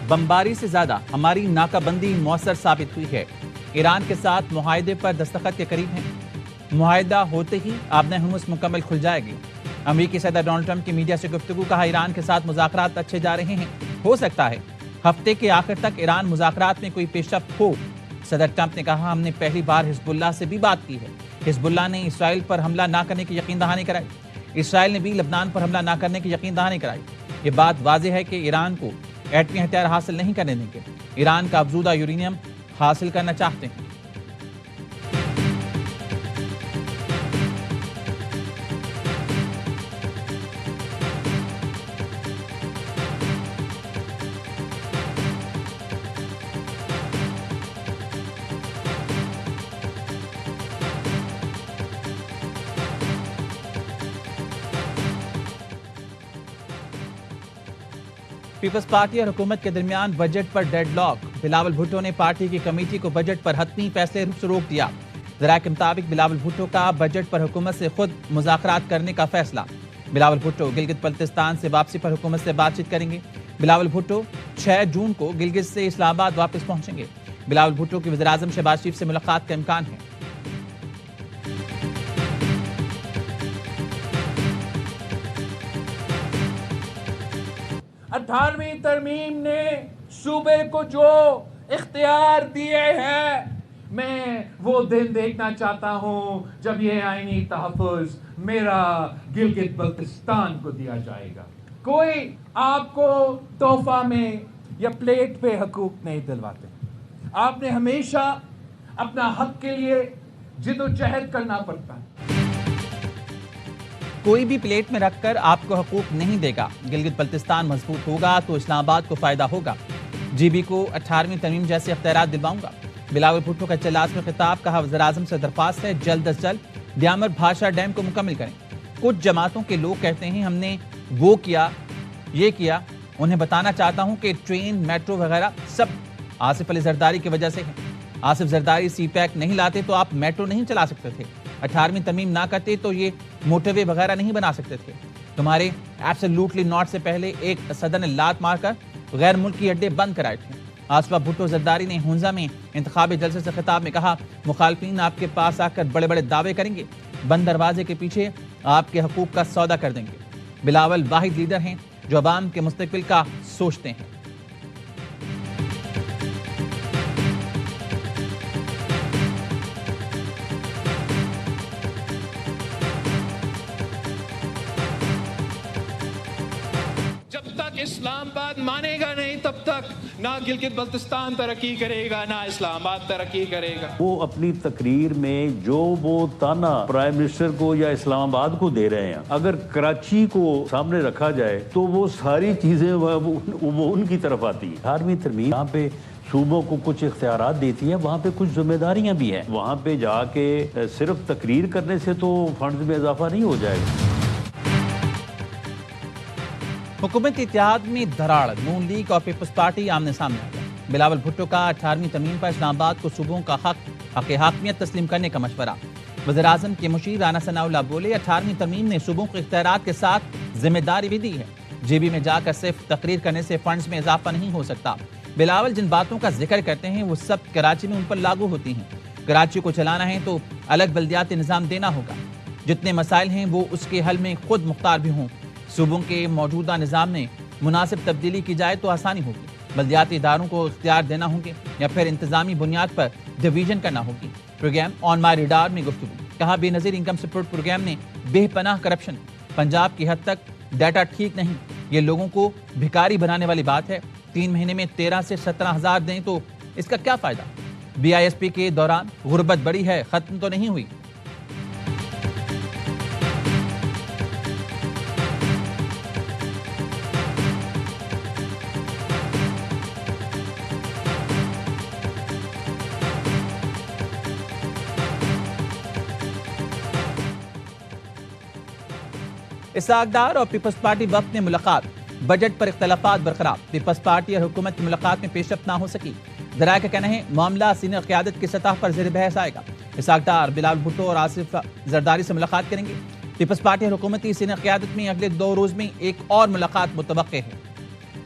बमबारी से ज्यादा हमारी नाकाबंदी मौसर साबित हुई है। ईरान के साथ मुआहदे पर दस्तखत के करीब हैं। मुआहदा होते ही आबने हुर्मुज़ मुकम्मल खुल जाएगी। अमेरिकी सदर डोनाल्ड ट्रंप की मीडिया से गुफ्तगू, कहा ईरान के साथ मुज़ाकरात अच्छे जा रहे हैं, हो सकता है हफ्ते के आखिर तक ईरान मुज़ाकरात में कोई पेशरफ्त हो। सदर ट्रंप ने कहा, हमने पहली बार हिजबुल्लाह से भी बात की है। हिजबुल्लाह ने इसराइल पर हमला ना करने की यकीन दहानी कराई। इसराइल ने भी लबनान पर हमला ना करने की यकीन दहानी कराई। ये बात वाज़ेह है कि ईरान को एटमी हथियार हासिल नहीं करने देंगे। ईरान का अफजूदा यूरेनियम हासिल करना चाहते हैं। पीपल्स पार्टी और हुकूमत के दरमियान बजट पर डेडलॉक। बिलावल भुट्टो ने पार्टी की कमेटी को बजट पर हतमी फैसले से रोक दिया। ज़राए के मुताबिक बिलावल भुट्टो का बजट पर हुकूमत से खुद मुज़ाकरात करने का फैसला। बिलावल भुट्टो गिलगित बल्तिस्तान से वापसी पर हुकूमत से बातचीत करेंगे। बिलावल भुट्टो 6 जून को गिलगित से इस्लामाबाद वापस पहुंचेंगे। बिलावल भुट्टो की वज़ीर आज़म शहबाज शरीफ से मुलाकात का इम्कान है। 18वीं तरमीम ने सूबे को जो इख्तियार दिए हैं, मैं वो दिन देखना चाहता हूं जब ये आईनी तहफ़्फ़ुज़ मेरा गिलगित बल्तिस्तान को दिया जाएगा। कोई आपको तोहफा में या प्लेट पे हकूक नहीं दिलवाते। आपने हमेशा अपना हक के लिए जिद्दोजहद करना पड़ता है। कोई भी प्लेट में रखकर आपको हकूक नहीं देगा। गिलगित बल्तिस्तान मजबूत होगा तो इस्लामाबाद को फायदा होगा। जीबी को 18वीं तरमीम जैसे इख्तियारात दिलवाऊंगा। बिलावल भुट्टो का इजलास में खिताब, कहा वज़ीर आज़म से दरख्वास्त है जल्द अज जल्द दियामर भाषा डैम को मुकम्मल करें। कुछ जमातों के लोग कहते हैं हमने वो किया ये किया। उन्हें बताना चाहता हूं कि ट्रेन मेट्रो वगैरह सब आसिफ अली जरदारी की वजह से है। आसिफ जरदारी सी पैक नहीं लाते तो आप मेट्रो नहीं चला सकते थे। 18वीं तरमीम ना करते तो ये मोटरवे वगैरह नहीं बना सकते थे। तुम्हारे एब्सोल्युटली नॉट से पहले एक सदर ने लात मारकर गैर मुल्की अड्डे बंद कराए थे। आसफा भुट्टो जरदारी ने हुंजा में इंतखाबी जलसे से खिताब में कहा, मुखालफिन आपके पास आकर बड़े बड़े दावे करेंगे, बंद दरवाजे के पीछे आपके हकूक का सौदा कर देंगे। बिलावल वाहिद लीडर हैं जो अवाम के मुस्तकबिल का सोचते हैं। इस्लामाबाद मानेगा नहीं तब तक ना गिलगित बल्तिस्तान तरक्की करेगा ना इस्लामाबाद तरक्की करेगा। वो अपनी तकरीर में जो वो ताना प्राइम मिनिस्टर को या इस्लामाबाद को दे रहे हैं, अगर कराची को सामने रखा जाए तो वो सारी चीजें वो उनकी तरफ आती है। 18वीं तरमीम यहाँ पे सूबों को कुछ इख्तियारात देती है, वहाँ पे कुछ जिम्मेदारियां भी हैं। वहाँ पे जाके सिर्फ तकरीर करने से तो फंड्स में इजाफा नहीं हो जाएगा। हुकूमती इत्तेहाद में दराड़, नून लीग और पीपल्स पार्टी आमने सामने आ गए। बिलावल भुट्टो का 18वीं तरमीम पर इस्लामाबाद को सूबों का हक हाकमियत तस्लीम करने का मशवरा। वज़ीर आज़म के मुशीर राना सनाउल्लाह बोले, 18वीं तरमीम ने सूबों को इख्तियारात के साथ जिम्मेदारी भी दी है। जेबी में जाकर सिर्फ तकरीर करने से फंड्स में इजाफा नहीं हो सकता। बिलावल जिन बातों का जिक्र करते हैं वो सब कराची में उन पर लागू होती हैं। कराची को चलाना है तो अलग बल्दियाती निज़ाम देना होगा। जितने मसाइल हैं वो उसके हल में खुद मुख्तार भी हों। सूबों के मौजूदा निज़ाम में मुनासिब तब्दीली की जाए तो आसानी होगी। बल्दियाती इदारों को इख्तियार देना होंगे या फिर इंतजामी बुनियाद पर डिवीजन करना होगी। प्रोग्राम ऑन माई रिडार में गुफ्तगू, कहा बेनज़ीर इनकम सपोर्ट प्रोग्राम ने बेपनाह करप्शन, पंजाब की हद तक डाटा ठीक नहीं, ये लोगों को भिखारी बनाने वाली बात है। 3 महीने में 13 से 17 हज़ार दें तो इसका क्या फ़ायदा। BISP के दौरान गुर्बत बड़ी है, ख़त्म तो नहीं हुई। इसहाक डार और पीपल्स पार्टी वक्त ने मुलाकात, बजट पर इख्तलाफात बरकरार। पीपल्स पार्टी और हुकूमत की मुलाकात में पेशरफ्त ना हो सकी। ज़राए का कहना है मामला सीनियर क़यादत की सतह पर ज़ेर बहस आएगा। इसहाक डार बिलावल भुट्टो और आसिफ जरदारी से मुलाकात करेंगे। पीपल्स पार्टी और हुकूमती सीनियर क़यादत में अगले 2 रोज़ में एक और मुलाकात मुतवक्के है।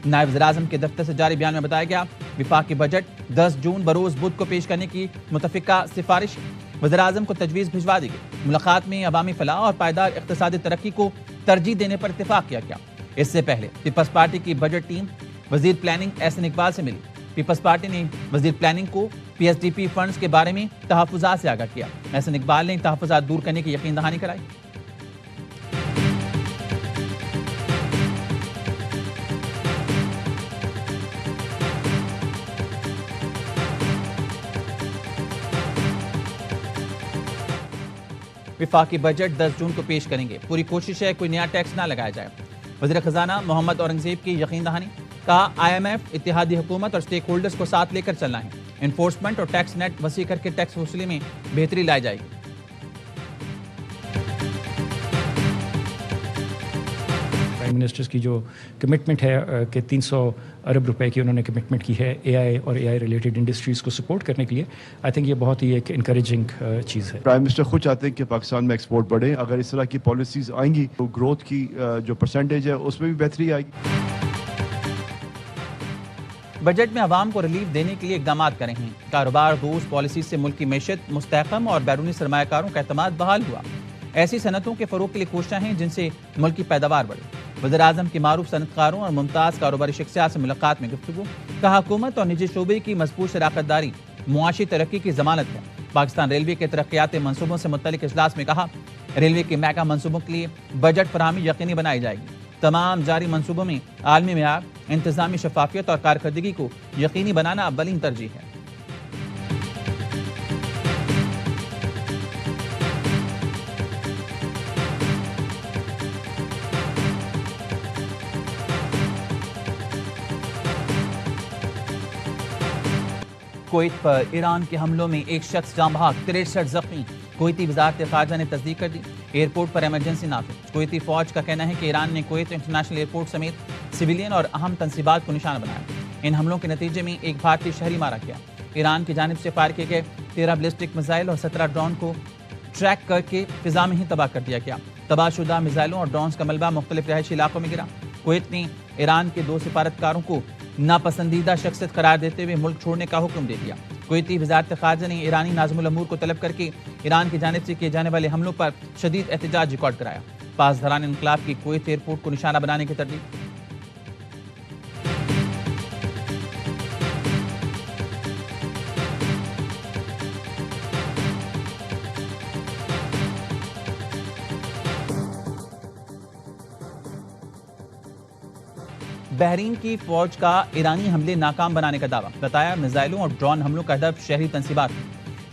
नायब वज़ीर-ए-आज़म के दफ्तर से जारी बयान में बताया गया, विफाकी बजट 10 जून बरोज बुध को पेश करने की मुतफ़िका सिफारिश वज़ीर-ए-आज़म को तजवीज़ भिजवा दी गई। मुलाकात में अवामी फलाह और पायदार इक़्तिसादी तरक्की को तरजीह देने पर इत्तेफाक किया गया। इससे पहले पीपल्स पार्टी की बजट टीम वज़ीर प्लानिंग एहसन इकबाल से मिली। पीपल्स पार्टी ने वज़ीर प्लानिंग को PSDP फंड्स के बारे में तहफ़्फ़ुज़ात से आगाह किया। एहसन इकबाल ने तहफ़्फ़ुज़ात दूर करने की यकीन दहानी कराई। विफाकी बजट 10 जून को पेश करेंगे। पूरी कोशिश है कोई नया टैक्स ना लगाया जाए। वज़ीर खजाना मोहम्मद औरंगज़ेब की यकीन दहानी, कहा IMF, इत्तेहादी हुकूमत और स्टेक होल्डर्स को साथ लेकर चलना है। इन्फोर्समेंट और टैक्स नेट वसी करके टैक्स वसूली में बेहतरी लाई जाएगी। प्राइम मिनिस्टर्स की जो कमिटमेंट है कि 300 अरब रुपए की उन्होंने कमिटमेंट की है AI और AI रिलेटेड इंडस्ट्रीज़ को सपोर्ट करने के लिए, आई थिंक ये बहुत ही एक इनकरेजिंग चीज़ है। प्राइम मिनिस्टर खुद चाहते हैं कि पाकिस्तान में एक्सपोर्ट बढ़े। अगर इस तरह की पॉलिसीज़ आएंगी तो ग्रोथ की जो परसेंटेज है उसमें भी बेहतरी आएगी। बजट में आवाम को रिलीफ देने के लिए इकदाम करें हैं। कारोबार दोस्त पॉलिसी से मुल्क की मैशत मुस्तहकम और बैरूनी सरमायाकारों का एतमाद बहाल हुआ। ऐसी सनतों के फरोग के लिए कोशिशें हैं जिनसे मुल्क की पैदावार बढ़े। वज़ीर-ए-आज़म की मारूफ सनतकारों और मुमताज़ कारोबारी शख्सियात से मुलाकात में गुफ्तगू, कहा हुकूमत और निजी शोबे की मजबूत शराकतदारी मुआशी तरक्की की जमानत है। पाकिस्तान रेलवे के तरक्याती मनसूबों से मुतल्लिक इजलास में कहा, रेलवे के मेगा मनसूबों के लिए बजट फराहमी यकीनी बनाई जाएगी। तमाम जारी मनसूबों में आलमी मेयार, इंतजामी शफाफियत और कारकर्दगी को यकीनी बनाना अव्वलीन तरजीह है। कुवैत पर ईरान के हमलों में एक शख्स जाँ बहक, 63 जख्मी। कुवैती वज़ारत ख़ारजा ने तस्दीक कर दी। एयरपोर्ट पर इमरजेंसी नाफिज। कुवैती फ़ौज का कहना है कि ईरान ने कुवैत इंटरनेशनल एयरपोर्ट समेत सिविलियन और अहम तंसीबात को निशाना बनाया। इन हमलों के नतीजे में एक भारतीय शहरी मारा गया। ईरान की जानिब से फायर किए गए 13 बैलिस्टिक मिसाइल और 17 ड्रोन को ट्रैक करके फिजा में ही तबाह कर दिया गया। तबाहशुदा मिसाइलों और ड्रोन का मलबा मुख्तलिफ रहायशी इलाकों में गिरा। कुवैत ने ईरान के 2 सिफारतकारों को नापसंदीदा शख्सियत करार देते हुए मुल्क छोड़ने का हुक्म दे दिया। कुवैती वज़ारत ख़ारजा ने ईरानी नाज़िमुल अमूर को तलब करके ईरान की जानिब से किए जाने वाले हमलों पर शदीद एहतजाज रिकॉर्ड कराया। पासदारान इनकलाब की कुवैत एयरपोर्ट को निशाना बनाने की तरजीह। बहरीन की फौज का ईरानी हमले नाकाम बनाने का दावा, बताया मिसाइलों और ड्रोन हमलों का हदफ शहरी तंसीबात।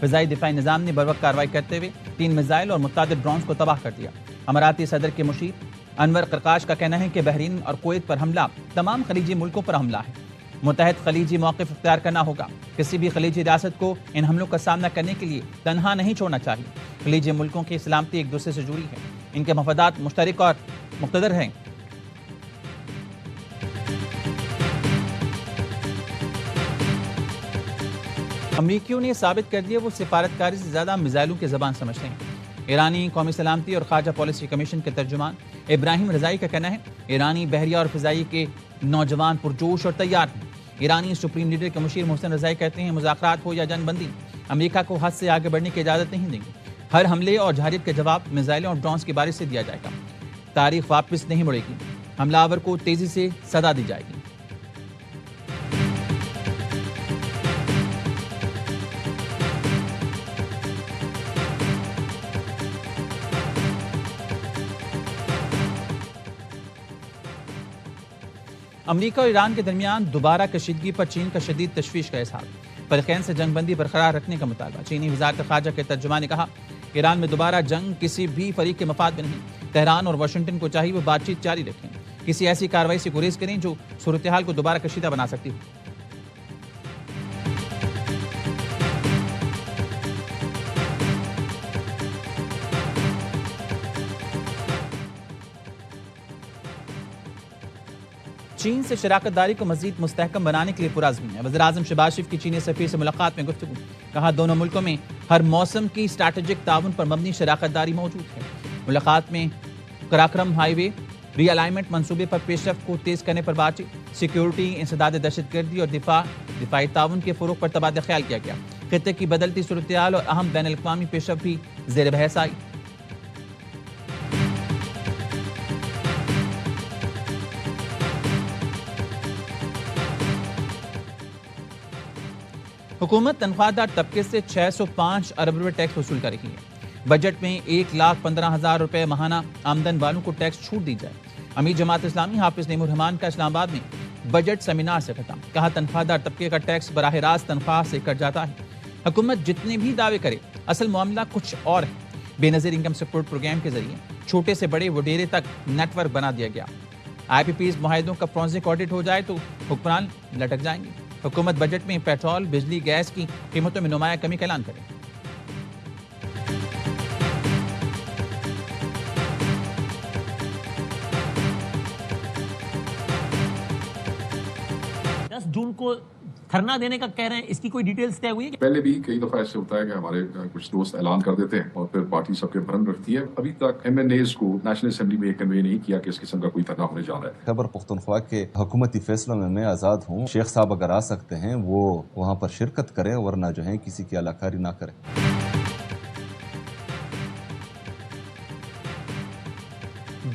फ़िज़ाई दिफाई निज़ाम ने बरवक्त कार्रवाई करते हुए 3 मिसाइल और मुतादिद ड्रोन को तबाह कर दिया। अमाराती सदर के मुशीर अनवर करकाश का कहना है कि बहरीन और कुवैत पर हमला तमाम खलीजी मुल्कों पर हमला है। मुत्तहद खलीजी मौक़िफ़ इख्तियार करना होगा। किसी भी खलीजी रियासत को इन हमलों का सामना करने के लिए तनहा नहीं छोड़ना चाहिए। खलीजी मुल्कों की सलामती एक दूसरे से जुड़ी है। इनके मफादात मुश्तरक और मुक़्तदर हैं। अमरीकियों ने साबित कर दिया वो सिफारतकारी से ज़्यादा मिसाइलों की ज़बान समझते हैं। ईरानी कौमी सलामती और खारजा पॉलिसी कमीशन के तर्जुमान इब्राहिम रज़ाई का कहना है, ईरानी बहरिया और फ़िज़ाई के नौजवान पुरजोश और तैयार हैं। ईरानी सुप्रीम लीडर के मुशीर मोहसिन रज़ाई कहते हैं, मुज़ाकरात हो या जंगबंदी, अमरीका को हद से आगे बढ़ने की इजाज़त नहीं देंगे। हर हमले और जहारियत के जवाब मिसाइलों और ड्रोन्स की बारिश से दिया जाएगा। तारीख वापस नहीं मुड़ेगी। हमलावर को तेज़ी से सदा दी जाएगी। अमरीका और ईरान के दरमियान दोबारा कशीदगी पर चीन का शदीद तशवीश का इजहार। फरीक़ैन से जंगबंदी बरकरार रखने का मुतालबा। चीनी वज़ारत ख़ारजा के तर्जुमान ने कहा, ईरान में दोबारा जंग किसी भी फरीक के मफाद में नहीं। तेहरान और वाशिंगटन को चाहिए वो बातचीत जारी रखें, किसी ऐसी कार्रवाई से गुरेज करें जो सूरत हाल को दोबारा कशीदा बना सकती हो। चीन से शराकतदारी को मजीद मुस्तहकम बनाने के लिए पुरज़्म है। वज़ीर-ए-आज़म शहबाज शरीफ की चीनी सफ़ीर से मुलाकात में गुफ्तगू, कहा दोनों मुल्कों में हर मौसम की स्ट्रैटेजिक ताउन पर मबनी शराकतदारी मौजूद है। मुलाकात में कराक्रम हाईवे रीअलाइनमेंट मंसूबे पर पेशरफ्त को तेज करने पर बातचीत, सिक्योरिटी, इंसदाद दहशतगर्दी और दिफाई ताउन के फरोग पर तबादला ख्याल किया गया। खित्ते की बदलती सूरत-ए-हाल और अहम बैन अल-अक़वामी पेशरफ्त भी ज़ेर बहस आई। हुकूमत तनख्वाहदार तबके से 605 अरब रुपए टैक्स वसूल कर रही है। बजट में 1,15,000 रुपए माहाना आमदन वालों को टैक्स छूट दी जाए। अमीर जमात इस्लामी हाफिज नईमुर रहमान का इस्लामाबाद में बजट सेमिनार से खत्म। कहा, तनख्वाहदार तबके का टैक्स बराह रास्त तनख्वाह से कट जाता है। हुकूमत जितने भी दावे करे, असल मामला कुछ और है। बेनज़ीर इनकम सपोर्ट प्रोग्राम के जरिए छोटे से बड़े वडेरे तक नेटवर्क बना दिया गया। IPPs मुआहिदों का फॉरेंसिक ऑडिट हो जाए तो हुक्मरान लटक जाएंगे। हुकूमत बजट में पेट्रोल, बिजली, गैस की कीमतों में नुमाया कमी का ऐलान करे। जून को धरना देने का कह रहे हैं, इसकी कोई डिटेल्स तय हुई है? पहले भी कई दफा ऐसे होता है कि हमारे कुछ दोस्त ऐलान कर देते हैं और फिर पार्टी सबके भरम रखती है। अभी तक MNAs को नेशनल असेंबली में कन्वे नहीं किया कि इस किस्म का कोई धरना होने जा रहा है। खैबर पख्तूनख्वा के हुकूमती फैसलों में मैं आज़ाद हूँ। शेख साहब अगर आ सकते हैं वो वहाँ पर शिरकत करें, वरना जो है किसी की अलाकारी ना करें।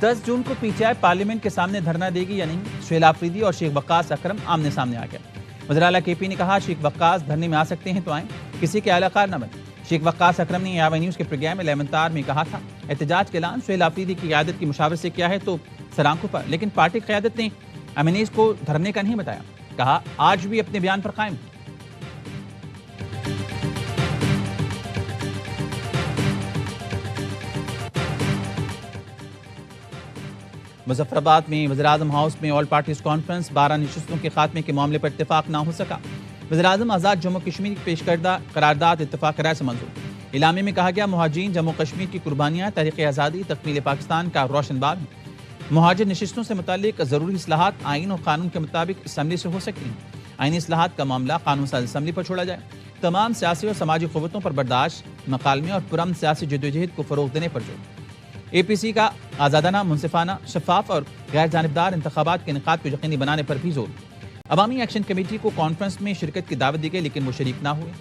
10 जून को PTI पार्लियामेंट के सामने धरना देगी या नहीं? सुहेल आफरीदी और शेख वक्कास अकरम आमने सामने आ गए। वज़ीर आला KP ने कहा, शेख वक्कास धरने में आ सकते हैं तो आएं, किसी के अलाकार न बने। शेख वक्कास अकरम ने AY न्यूज़ के प्रोग्राम 11 तार में कहा था, एहतजाज के ऐलान सुहेल आफरीदी की क़यादत की मुशावरत से किया है तो सरांखों पर, लेकिन पार्टी क़यादत ने MNAs को धरने का नहीं बताया। कहा, आज भी अपने बयान पर कायम। मुजफ्फराबाद में वज़ीर-ए-आज़म हाउस में ऑल पार्टीज कॉन्फ्रेंस, 12 नशिस्तों के खात्मे के मामले पर इत्तेफाक ना हो सका। वज़ीर-ए-आज़म आज़ाद जम्मू कश्मीर की पेश करदा करारदाद इत्तेफाक राय से मंजूर। इलामे में कहा गया, मुहाजिरीन जम्मू कश्मीर की कुर्बानियाँ तहरीक आज़ादी तकमील पाकिस्तान का रोशन बाब है। मुहाजिर नशिस्तों से मुताल्लिक ज़रूरी इस्लाहात आइन और कानून के मुताबिक असम्बली से हो सकती हैं। आइनी इस्लाहात का मामला कानून साज असम्बली पर छोड़ा जाए। तमाम सियासी और समाजी क़ुव्वतों पर बर्दाश्त, मकालमे और पुरअमन सियासी जद्दोजहद को फ़रोग़ देने पर जोर। APC का आज़ादाना, मुनसिफाना, शफाफ और गैर जानिबदार इंतखाबात के इनेकाद को यकीनी बनाने पर भी जोर। अवामी एक्शन कमेटी को कॉन्फ्रेंस में शिरकत की दावत दी गई, लेकिन वो शरीक ना हुए।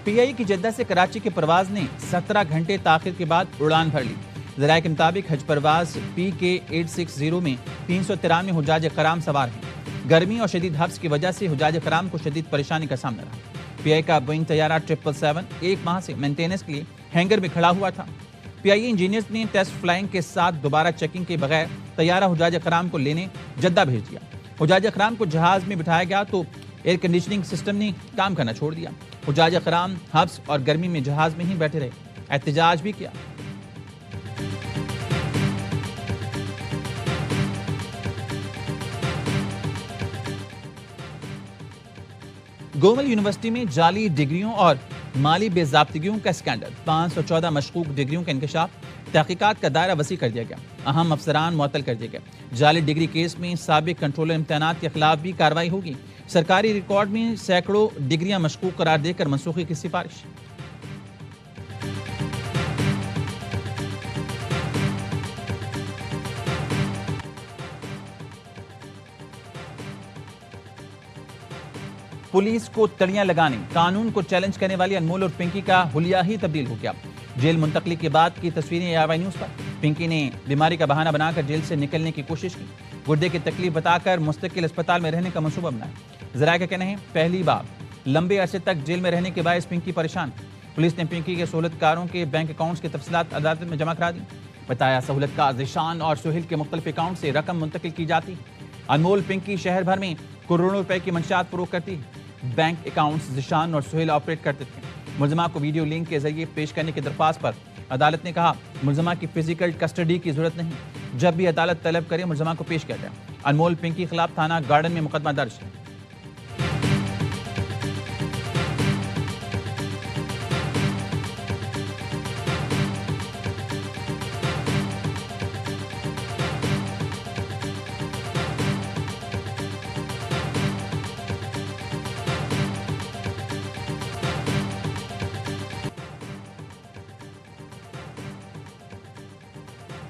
PIE की जद्दा से कराची की परवाज ने 17 घंटे ताखिर के बाद उड़ान भर ली। ज़राए के मुताबिक हज परवाज PK860 में 393 हुज्जाज कराम सवार हैं। गर्मी और शदीद हफ्स की वजह से हुज्जाज कराम को शदीद परेशानी का सामना रहा। PIE का बोइंग तैयारा 777 एक माह से मेंटेनेंस के लिए हैंगर में खड़ा हुआ था। PIE इंजीनियर्स ने टेस्ट फ्लाइंग के साथ दोबारा चेकिंग के बगैर तैयारा हुज्जाज कराम को लेने जद्दा भेज दिया। हुज्जाज कराम को जहाज में बिठाया गया तो एयर कंडीशनिंग सिस्टम ने काम करना छोड़ दिया। हुज्जाज कराम हब्स और गर्मी में जहाज में ही बैठे रहे, एहतजाज भी किया। गोमल यूनिवर्सिटी में जाली डिग्रियों और माली बेज़ाब्तिगियों का स्कैंडल, 514 मशकूक डिग्रियों का इंकशाफ, तहकीकात का दायरा वसी कर दिया गया। अहम अफसरान मुअत्तल कर दिए गए। जाली डिग्री केस में साबिक कंट्रोलर इम्तिहानात के खिलाफ भी कार्रवाई होगी। सरकारी रिकॉर्ड में सैकड़ों डिग्रियां मशकूक करार देकर मनसूखी की सिफारिश। पुलिस को तलियां लगाने, कानून को चैलेंज करने वाली अनमोल और पिंकी का हुलिया ही तब्दील हो गया। जेल मुंतकली के बाद की तस्वीरें AY न्यूज़ पर। पिंकी ने बीमारी का बहाना बनाकर जेल से निकलने की कोशिश की। गुर्दे की तकलीफ बताकर मुस्तकिल अस्पताल में रहने का मंसूबा बनाया। ज़राए का कहना है, पहली बार लंबे अरसे तक जेल में रहने के बायस पिंकी परेशान। पुलिस ने पिंकी के सहूलतकारों के बैंक अकाउंट्स की तफसीलात अदालत में जमा करा दी। बताया, सहूलतकार ज़ीशान और सुहेल के मुख्तलिफ अकाउंट से रकम मुंतकिल की जाती है। अनमोल पिंकी शहर भर में करोड़ों रुपए की मंशात फरोख्त करती है। बैंक अकाउंट्स ज़ीशान और सुहेल ऑपरेट करते थे। मुलजमा को वीडियो लिंक के जरिए पेश करने की दरख्वास्त पर अदालत ने कहा, मुलजमा की फिजिकल कस्टडी की जरूरत नहीं, जब भी अदालत तलब करे मुलजमा को पेश किया जाए। अनमोल पिंकी के खिलाफ थाना गार्डन में मुकदमा दर्ज है।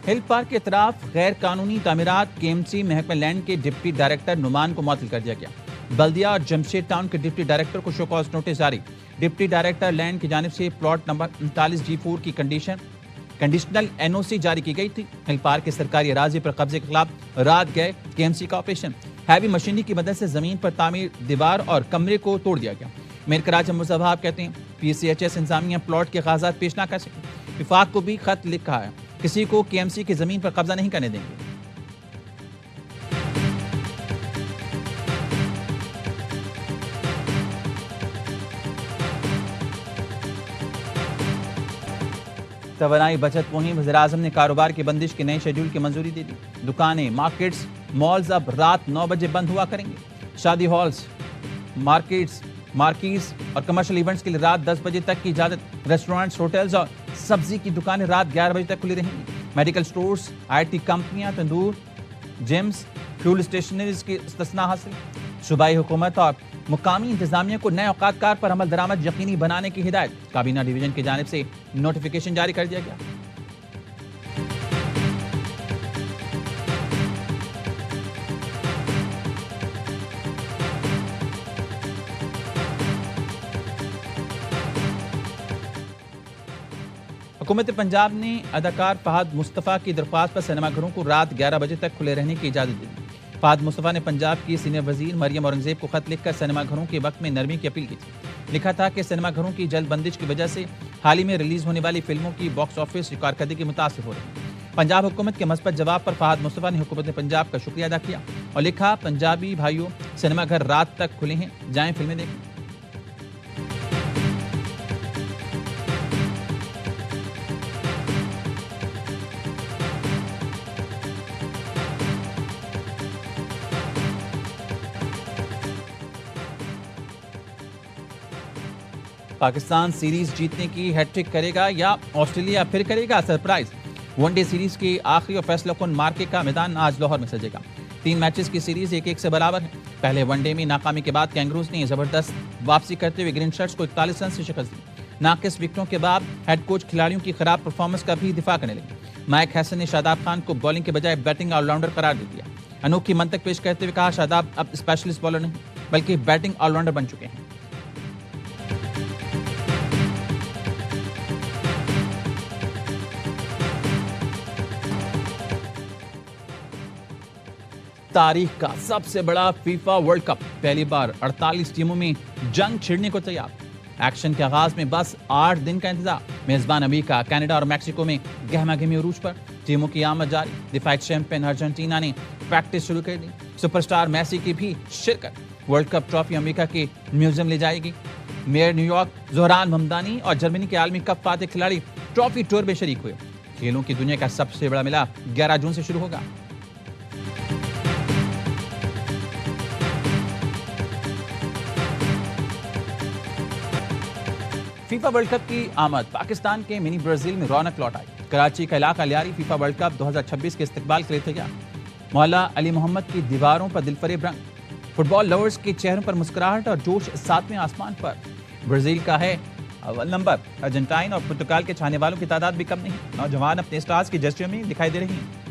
हिल पार्क के तरफ गैर कानूनी तामीरात KMC महकमा लैंड के डिप्टी डायरेक्टर नुमान को मुअत्तल कर दिया गया। बल्दिया और जमशेद टाउन के डिप्टी डायरेक्टर को शो कॉज नोटिस जारी। डिप्टी डायरेक्टर लैंड की जानिब से प्लॉट नंबर 39G4 की कंडीशनल NOC जारी की गई थी। हिल पार्क के सरकारी अराजी पर कब्जे के खिलाफ रात गए KMC का ऑपरेशन। हैवी मशीनरी की मदद से जमीन पर तामीर दीवार और कमरे को तोड़ दिया गया। मेयर कराची मुसहब कहते हैं PCHS इंतजामिया प्लॉट के कागजात पेश ना कर सके। विफाक को भी खत लिखा है, किसी को KMC की जमीन पर कब्जा नहीं करने देंगे। तवानाई बचत मुहिम, वज़ीर-ए-आज़म ने कारोबार की बंदिश के नए शेड्यूल की मंजूरी दे दी। दुकानें, मार्केट्स, मॉल्स अब रात 9 बजे बंद हुआ करेंगे। शादी हॉल्स, मार्कीज और कमर्शियल इवेंट्स के लिए रात 10 बजे तक की इजाजत। रेस्टोरेंट्स, होटल्स और सब्जी की दुकानें रात 11 बजे तक खुली रहेंगी। मेडिकल स्टोर्स, IT कंपनियां, तंदूर, जिम्स, फ्यूल स्टेशनरीज की इस्तिस्ना हासिल। सूबाई हुकूमत और मुकामी इंतजामिया को नए औकात कार पर अमल दरामद यकीनी बनाने की हिदायत। काबीना डिवीजन की जानिब से नोटिफिकेशन जारी कर दिया गया। हुकूमत पंजाब ने अदाकार फहद मुस्तफ़ा की दरख्वास्त पर सिनेमाघरों को रात 11 बजे तक खुले रहने की इजाज़त दी। फहद मुस्तफ़ा ने पंजाब की सीनियर वजीर मरियम औरंगजेब को खत लिखकर सिनेमाघरों के वक्त में नरमी की अपील की थी। लिखा था कि सिनेमाघरों की जल्द बंदिश की वजह से हाल ही में रिलीज होने वाली फिल्मों की बॉक्स ऑफिस कारकर्दगी मुतासिर हो रही है। पंजाब हुकूमत के मस्बत जवाब पर फहद मुस्तफ़ा ने हुकूमत पंजाब का शुक्रिया अदा किया और लिखा, पंजाबी भाइयों, सिनेमाघर रात तक खुले हैं, जाएं फिल्में देखें। पाकिस्तान सीरीज जीतने की हैट्रिक करेगा या ऑस्ट्रेलिया फिर करेगा सरप्राइज। वनडे सीरीज के आखिरी और फैसला कुन मार्के का मैदान आज लाहौर में सजेगा। 3 मैचेस की सीरीज 1-1 से बराबर है। पहले वनडे में नाकामी के बाद कैंगरूज ने जबरदस्त वापसी करते हुए ग्रीन शर्ट्स को 41 रन से शिकस्त दी। नाकिस विकेटों के बाद हेड कोच खिलाड़ियों की खराब परफॉर्मेंस का भी दिफा करने लगे। माइक हैसन ने शादाब खान को बॉलिंग के बजाय बैटिंग ऑलराउंडर करार दे दिया। अनोखी मंतक पेश करते हुए कहा, शादाब अब स्पेशलिस्ट बॉलर नहीं बल्कि बैटिंग ऑलराउंडर बन चुके हैं। तारीख का सबसे बड़ा फीफा वर्ल्ड कप, पहली बार 48 टीमों में जंग छिड़ने को तैयार। एक्शन के आगाज में बस 8 दिन का इंतजार। मेजबान अमेरिका, कनाडा और मैक्सिको में गहमा गहमी उरूज पर। टीमों की आमद जारी। डिफेक्ट चैंपियन अर्जेंटीना ने प्रैक्टिस शुरू कर दी। सुपरस्टार मेसी की भी शिरकत। वर्ल्ड कप ट्रॉफी अमेरिका के म्यूजियम ले जाएगी। मेयर न्यूयॉर्क जोहरान ममदानी और जर्मनी के आलमी कप फाते खिलाड़ी ट्रॉफी टूर में शरीक हुए। खेलों की दुनिया का सबसे बड़ा मेला 11 जून से शुरू होगा। फीफा वर्ल्ड कप की आमद। पाकिस्तान के मिनी ब्राजील में रौनक लौट आई। कराची का इलाका लियारी फीफा वर्ल्ड कप 2026 के इस्तकबाल के लिए तैयार। मौला अली मोहम्मद की दीवारों पर दिलफरेब रंग। फुटबॉल लवर्स के चेहरों पर मुस्कुराहट और जोश 7वें आसमान पर। ब्राजील का है अव्वल नंबर। अर्जेंटाइन और पुर्तगाल के चाहने वालों की तादाद भी कम नहीं। नौजवान अपने स्टार्स की जर्सियों में दिखाई दे रही हैं।